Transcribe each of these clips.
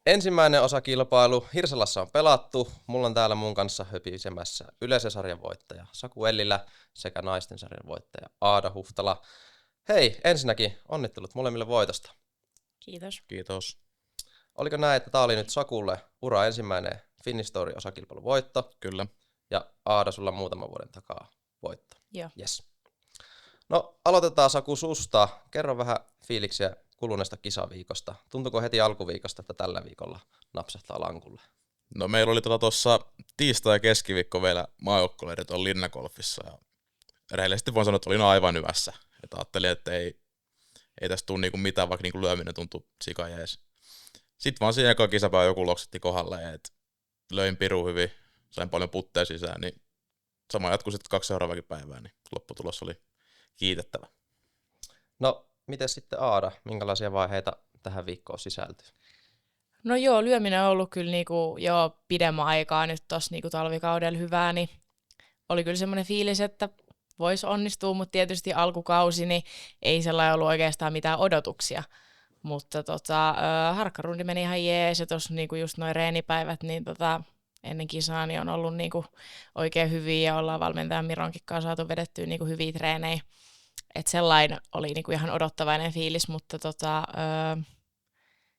Ensimmäinen osakilpailu Hirsalassa on pelattu. Mulla on täällä mun kanssa höpisemässä yleisen sarjan voittaja Saku Ellilä sekä naisten sarjan voittaja Aada Huhtala. Hei, ensinnäkin onnittelut molemmille voitosta. Kiitos. Kiitos. Oliko näin, että tää oli nyt Sakulle ura ensimmäinen Finnish Story -osakilpailun voitto? Kyllä. Ja Aada, sulla muutaman vuoden takaa voitto. Joo. Yes. No, aloitetaan Saku susta. Kerro vähän fiiliksiä kuluneesta kisaviikosta. Tuntuuko heti alkuviikosta, että tällä viikolla napsahtaa lankulle? No meillä oli tuossa tiistai- ja keskiviikko vielä maajoukkueleirit on Linnagolfissa ja rehellisesti voin sanoa, että olin aivan hyvässä. Että ajattelin, että ei tästä tule niinku mitään, vaikka niinku lyöminen tuntui sikajees. Sitten vaan siinä eka kisapäivä joku loksetti kohdalle, että löin pirun hyvin, sain paljon putteja sisään, niin sama jatkui sitten 2 seuraavakin päivää, niin lopputulos oli kiitettävä. No, miten sitten Aada? Minkälaisia vaiheita tähän viikkoon sisältyy? No joo, lyöminen on ollut kyllä niinku jo pidemmän aikaa nyt tuossa niinku talvikaudella hyvää, niin oli kyllä semmoinen fiilis, että voisi onnistua, mutta tietysti alkukausi niin ei sellainen ollut oikeastaan mitään odotuksia. Mutta harkkarundi meni ihan jees ja tuossa niinku just noin reenipäivät niin ennen kisaa niin on ollut niinku oikein hyviä ja ollaan valmentajan Mironkin kanssa saatu vedettyä niinku hyviä treenejä. Että sellainen oli niinku ihan odottavainen fiilis, mutta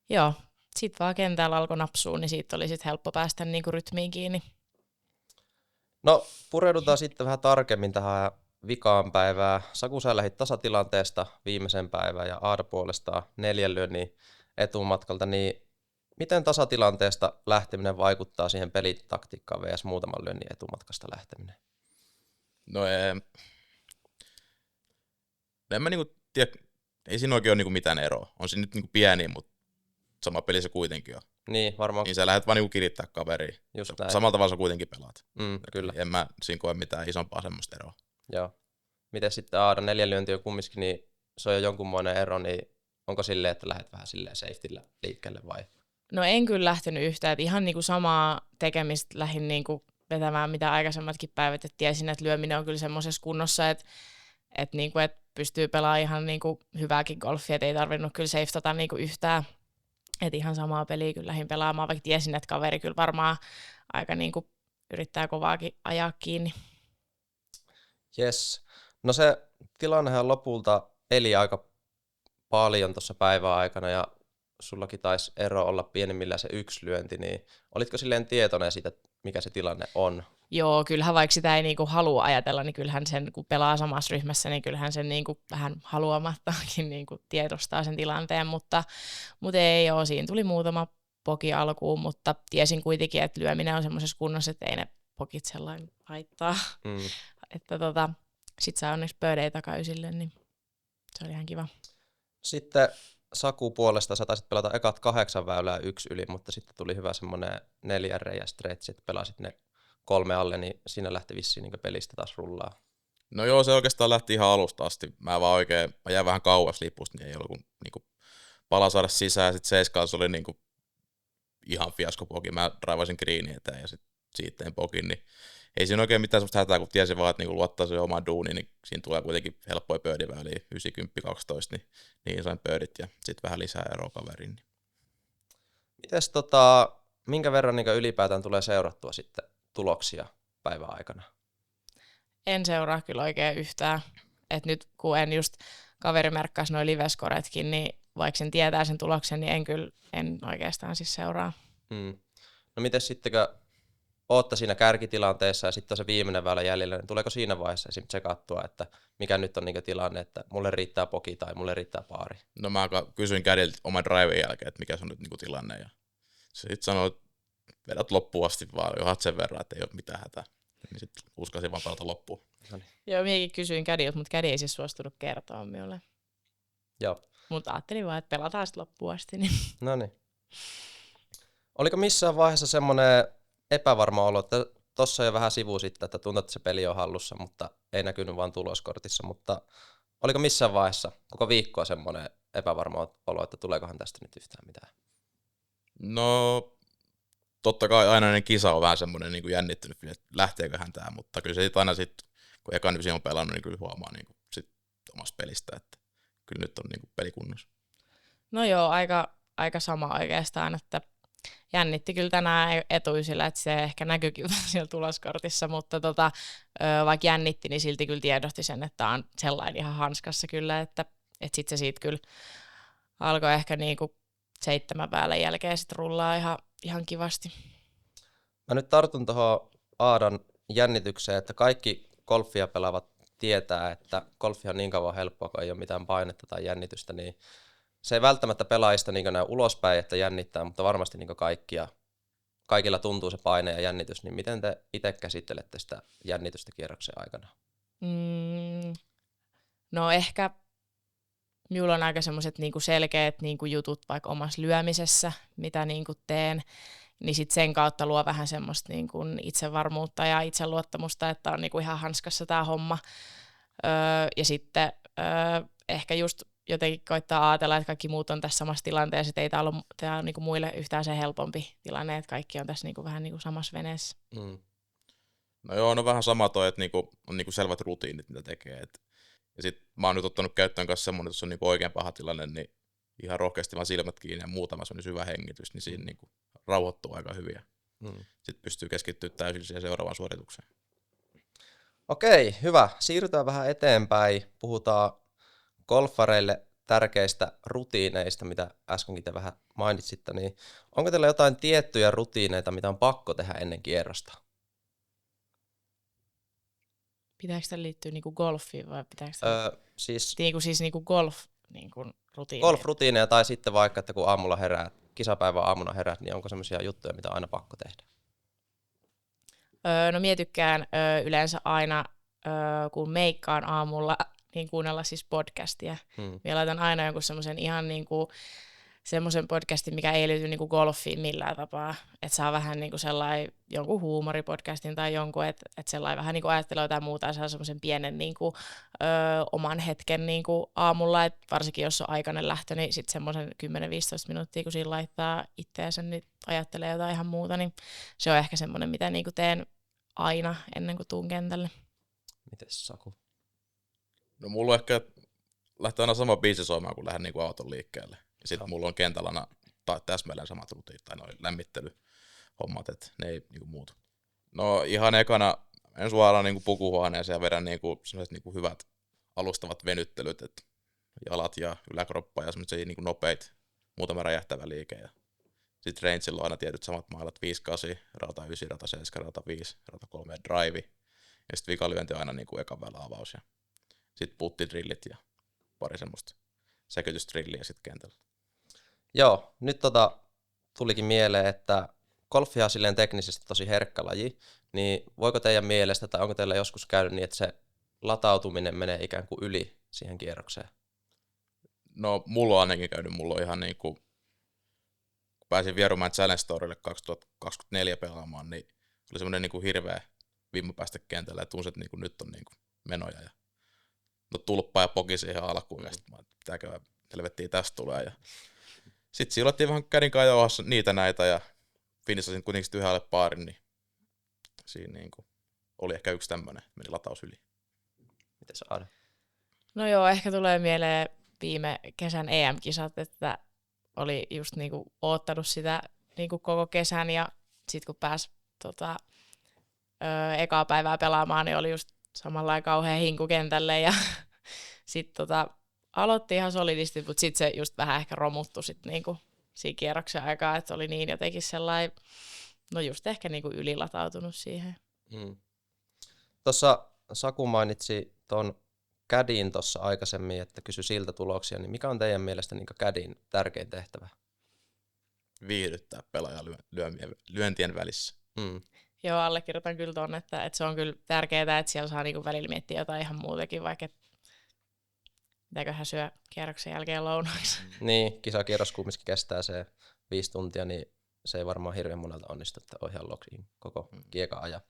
joo, sitten vaan kentällä alkoi napsua, niin siitä oli sitten helppo päästä niinku rytmiin kiinni. No, pureudutaan sitten vähän tarkemmin tähän vikaan päivään. Saku, sä lähdit tasatilanteesta viimeisen päivän ja Aada puolestaan 4 lyönnin etumatkalta, niin miten tasatilanteesta lähteminen vaikuttaa siihen pelitaktiikkaan vs. muutaman lyönnin etumatkasta lähteminen? No en mä niinku tiedä, ei siinä oikein ole niinku mitään eroa. On siinä nyt niinku pieni, mutta sama peli se kuitenkin on. Niin, varmaan. Niin sä lähdet vaan niinku kirittää kaveria. Just näin. Samalla tavalla sä kuitenkin pelaat. Kyllä. En mä siinä koe mitään isompaa semmoista eroa. Joo. Miten sitten Aada, 4 lyöntiä on kumminkin, niin se on jo jonkunmoinen ero, niin onko silleen, että lähdet vähän silleen safetyllä liikkeelle vai? No en kyllä lähtenyt yhtään, että ihan niinku samaa tekemistä lähdin niinku vetämään mitä aikaisemmatkin päivät, että tiesin, että lyöminen on kyllä semmoisessa kunnossa, että pystyy pelaamaan ihan niinku hyvääkin golfia, että ei tarvinnut kyllä safetata niinku yhtään. Että ihan samaa peliä kyllä lähdin pelaamaan, vaikka tiesin, että kaveri kyllä varmaan aika niinku yrittää kovaakin ajaa kiinni. Yes. No se tilannehan lopulta eli aika paljon tuossa päivän aikana ja sullakin taisi ero olla pienimmillään se 1 lyönti, niin olitko silleen tietoinen siitä, mikä se tilanne on? Joo, kyllähän vaikka sitä ei niinku halua ajatella, niin kyllähän sen, kun pelaa samassa ryhmässä, niin kyllähän sen niinku vähän haluamattakin niinku tiedostaa sen tilanteen, mutta ei ole. Siinä tuli muutama poki alkuun, mutta tiesin kuitenkin, että lyöminen on semmoisessa kunnossa, että ei ne pokit sellainen haittaa. Että sit saa onneksi birdejä takaisille, niin se oli ihan kiva. Sitten Saku puolesta sä taisit pelata ekat 8 väylää 1 yli, mutta sitten tuli hyvä semmoinen 4 reiä stretch, että pelasit ne 3 alle, niin siinä lähti vissiin niin pelistä taas rullaa. No joo, se oikeastaan lähti ihan alusta asti. Mä jäin vähän kauas lipusta, niin ei ollut niinku pala saada sisään, ja sitten 7 oli niinku ihan fiaskopoki. Mä raivasin greeniin eteen ja sitten siitä tein pokin, niin ei siinä oikein mitään sellaista hätää, kun tiesin vaan, että niinku luottaa se omaan duuniin, niin siinä tulee kuitenkin helppoja birdiväyliä, 90, 12, niin sain birdit ja sitten vähän lisää eroa kaveriin. Niin. Mites minkä verran niin ylipäätään tulee seurattua sitten tuloksia päivän aikana? En seuraa kyllä oikein yhtään. Et nyt kun en just kaveri merkkasi noi liveskoretkin, niin vaikka sen tietää sen tuloksen, niin en oikeastaan siis seuraa. No miten sitten, kun ootte siinä kärkitilanteessa ja sitten on se viimeinen väylä jäljellä, niin tuleeko siinä vaiheessa esimerkiksi tsekattua, että mikä nyt on niin tilanne, että mulle riittää poki tai mulle riittää paari? No mä kysyin kädiltä oman driven jälkeen, että mikä se on nyt niinku tilanne, ja se sitten sanoi, että vedät loppuun asti vaan, johat sen verran, että ei ole mitään hätää. Niin sitten uskasin vaan pelata loppuun. Joo, minäkin kysyin kädiltä, mutta kädi ei siis suostunut kertoa minulle. Joo. Mutta ajattelin vaan, että pelataan sitten loppuun asti. Niin. No niin. Oliko missään vaiheessa semmoinen epävarma olo, että tossa jo vähän sivu sitten, että tuntuu, että se peli on hallussa, mutta ei näkynyt vaan tuloskortissa, mutta oliko missään vaiheessa koko viikkoa semmoinen epävarma olo, että tuleekohan tästä nyt yhtään mitään? No totta kai aina ennen kisa on vähän semmoinen niin jännittynyt, että lähteeköhän tämä, mutta kyllä se sit aina sitten, kun ekan ysi on pelannut, niin kyllä huomaa niin sit omasta pelistä, että kyllä nyt on niin pelikunnossa. No joo, aika sama oikeastaan, että jännitti kyllä tänään etuisilla, että se ehkä näkyykin vähän siellä tuloskortissa, mutta vaikka jännitti, niin silti kyllä tiedosti sen, että on sellainen ihan hanskassa kyllä, että sitten se siitä kyllä alkoi ehkä niinku 7 päälle jälkeen sitten rullaa ihan kivasti. Mä nyt tartun tuohon Aadan jännitykseen, että kaikki golfia pelaavat tietää, että golfi on niin kauan helppoa, kun ei ole mitään painetta tai jännitystä, niin se ei välttämättä pelaajista niin näy ulospäin, että jännittää, mutta varmasti niin kaikilla tuntuu se paine ja jännitys, niin miten te itse käsittelette sitä jännitystä kierroksen aikana? No ehkä minulla on aika semmoiset niinku selkeät niinku jutut vaikka omassa lyömisessä, mitä niinku teen, niin sit sen kautta luo vähän semmoista niinku itsevarmuutta ja itseluottamusta, että on niinku ihan hanskassa tämä homma. Ja sitten ehkä just jotenkin koittaa ajatella, että kaikki muut on tässä samassa tilanteessa, että ei tämä ole niinku muille yhtään se helpompi tilanne, että kaikki on tässä niinku vähän niinku samassa veneessä. No joo, no vähän sama toi, että niinku, on niinku selvät rutiinit, mitä tekee. Ja sit mä oon nyt ottanut käyttöön kanssa semmonen, että jos on niinku oikein paha tilanne, niin ihan rohkeasti vaan silmät kiinni ja muutama semmonen syvä hengitys, niin siinä niinku rauhoittuu aika hyvin. Sitten pystyy keskittymään täysin siihen seuraavaan suoritukseen. Okei, hyvä. Siirrytään vähän eteenpäin. Puhutaan golfareille tärkeistä rutiineista, mitä äskenkin te vähän mainitsitte. Niin onko teillä jotain tiettyjä rutiineita, mitä on pakko tehdä ennen kierrosta? Pitääkö tämä liittyä niinku golfiin vai pitääkö siis niinku golf niinku rutiineja? Golf-rutiineja tai sitten vaikka, että kun aamulla herät, kisapäivän aamuna herät, niin onko semmoisia juttuja, mitä on aina pakko tehdä? No mie tykkään yleensä aina, kun meikkaan aamulla, niin kuunnella siis podcastia. Mie laitan aina jonkun semmoisen ihan niinku semmoisen podcastin, mikä ei liity niinku golfiin millään tapaa. Että saa vähän niinku sellainen jonkun huumoripodcastin tai jonkun, että sellainen vähän niinku ajattelee jotain muuta ja saa semmoisen pienen niinku, oman hetken niinku aamulla. Et varsinkin jos on aikainen lähtö, niin sitten semmoisen 10-15 minuuttia, kun siinä laittaa itteensä, niin ajattelee jotain ihan muuta. Niin se on ehkä semmoinen, mitä niinku teen aina ennen kuin tuun kentälle. Mites Saku? No mulla on ehkä lähtee aina sama biisi soimaan, kun lähden niinku auton liikkeelle. Ja sitten mulla on kentällä aina täsmälleen samat rutiinit tai noin lämmittelyhommat, että ne ei niinku muutu. No ihan ekana en suoraan niinku pukuhuoneeseen ja vedän niinku sellaiset niinku hyvät alustavat venyttelyt, että jalat ja yläkroppa ja semmoisia niinku nopeit, muutama räjähtävä liike. Ja sitten rangeilla on aina tietyt samat mailat, 5-8, rauta 9, rauta 7, rauta 5, rauta 3 ja drive. Ja sitten vikalyönti on aina niinku ekan väylä avaus ja sitten puttidrillit ja pari semmoista sekytystrilliä sitten kentällä. Joo, nyt tulikin mieleen, että golfia on silleen teknisesti tosi herkkä laji, niin voiko teidän mielestä tai onko teillä joskus käynyt niin, että se latautuminen menee ikään kuin yli siihen kierrokseen? No mulla on ainakin käynyt, mulla on ihan niinku, kun pääsin Vierumäen Challenge Tourille 2024 pelaamaan, niin oli semmoinen niinku hirveä vimma päästä kentälle ja tunsin, että niinku nyt on niinku menoja ja no tulppaa ja poki siihen alkuun ja sitten pitääkö helvettiä tästä tulee ja sitten siirryttiin vähän kädin kajoahassa niitä näitä ja finissasin kuitenkin yhdelle paarin, niin siinä niinku oli ehkä yksi tämmönen, meni lataus yli. Mites Aada? No joo, ehkä tulee mieleen viime kesän EM-kisat, että oli just niinku oottanut sitä niinku koko kesän ja sitten kun pääsi ekaa päivää pelaamaan, niin oli just samanlainen kauhean hinku kentälle ja sitten aloitti ihan solidisti, mutta sitten se just vähän ehkä romuttu sitten niinku siinä kierroksen aikaa, että oli niin jotenkin sellainen, no just ehkä niinku ylilatautunut siihen. Tuossa Saku mainitsi ton cadin tuossa aikaisemmin, että kysy siltä tuloksia, niin mikä on teidän mielestä niin cadin tärkein tehtävä? Viihdyttää pelaajan lyöntien välissä. Joo, allekirjoitan kyllä ton, että se on kyllä tärkeää, että siellä saa niinku välillä miettiä jotain ihan muutakin, vaikka mitäköhän syö kierroksen jälkeen lounaksi. Niin, kisakierros kumminkin kestää se 5 tuntia, niin se ei varmaan hirveän monelta onnistu, että on ihan loksiin koko kiekan ajan.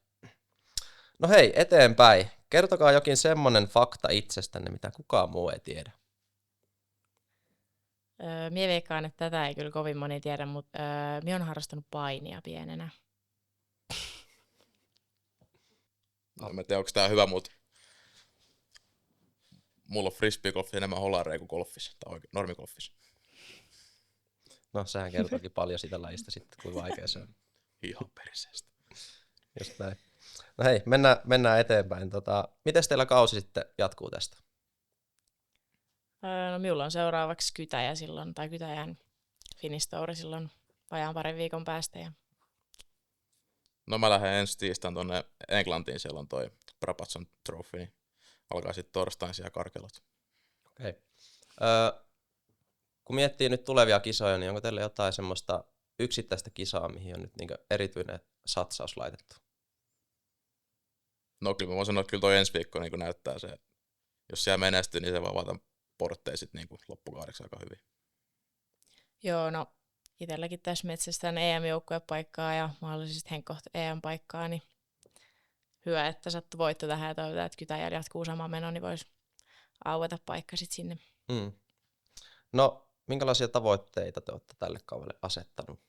No hei, eteenpäin. Kertokaa jokin semmonen fakta itsestänne, mitä kukaan muu ei tiedä. Mie veikkaan, että tätä ei kyllä kovin moni tiedä, mutta mie on harrastanut painia pienenä. No, mä en tiedä, onko tää hyvä, mutta mulla on frisbeegolfi enemmän holareja kuin golfissa, tai normigolfissa. No sehän kertookin paljon siitä lajista sitten, kuin vaikea se on. Ihan perseestä. Just näin. No hei, mennään eteenpäin. Miten teillä kausi sitten jatkuu tästä? No minulla on seuraavaksi Kytäjä silloin, tai Kytäjän Finnish Tour silloin vajaan parin viikon päästä. Ja No mä lähden ensi tiistain tuonne Englantiin, siellä on toi Brabazon Trophy, niin alkaa sitten torstain siellä karkelot. Okei. Kun miettii nyt tulevia kisoja, niin onko teillä jotain semmoista yksittäistä kisaa, mihin on nyt niin erityinen satsaus laitettu? No kyllä mä voin sanoa, että kyllä toi ensi viikko niin näyttää se, jos siellä menestyy, niin se voi avata portteja sitten niin loppukaudeksi aika hyvin. joo, no itselläkin tässä metsästään EM-joukkuepaikkaa ja mahdollisesti Henkkoht EM-paikkaa, niin hyvä, että sattui voitto tähän ja toivotaan, että Kytäjällä jatkuu sama meno, niin voisi aueta paikka sitten sinne. Mm. No, minkälaisia tavoitteita te olette tälle kaudelle asettanut?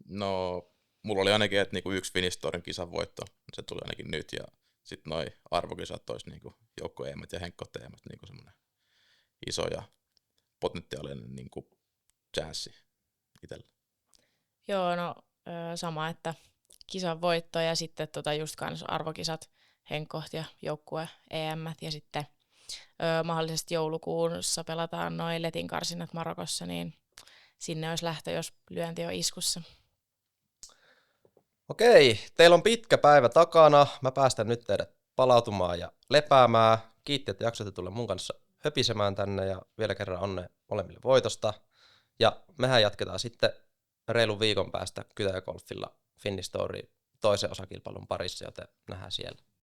No, mulla oli ainakin, että niinku yksi Finnish Tourin kisan voitto, se tuli ainakin nyt, ja sitten noi arvokisat olisi niinku joukko-EM:t ja Henkkoht-EM:t niinku semmoinen iso ja potentiaalinen niinku chanssi itselle. Joo, no sama, että kisan voitto ja sitten just kans arvokisat Henkkoht ja joukkue EM:t ja sitten mahdollisesti joulukuussa pelataan noin Letin karsinnat Marokossa, niin sinne olisi lähtö, jos lyönti on iskussa. Okei, teillä on pitkä päivä takana. Mä päästän nyt teidät palautumaan ja lepäämään. Kiitti, että jaksoitte tulla mun kanssa höpisemään tänne ja vielä kerran onnea molemmille voitosta. Ja mehän jatketaan sitten reilun viikon päästä Kytäjägolfilla Finnish Tourin toisen osakilpailun parissa, joten nähdään siellä.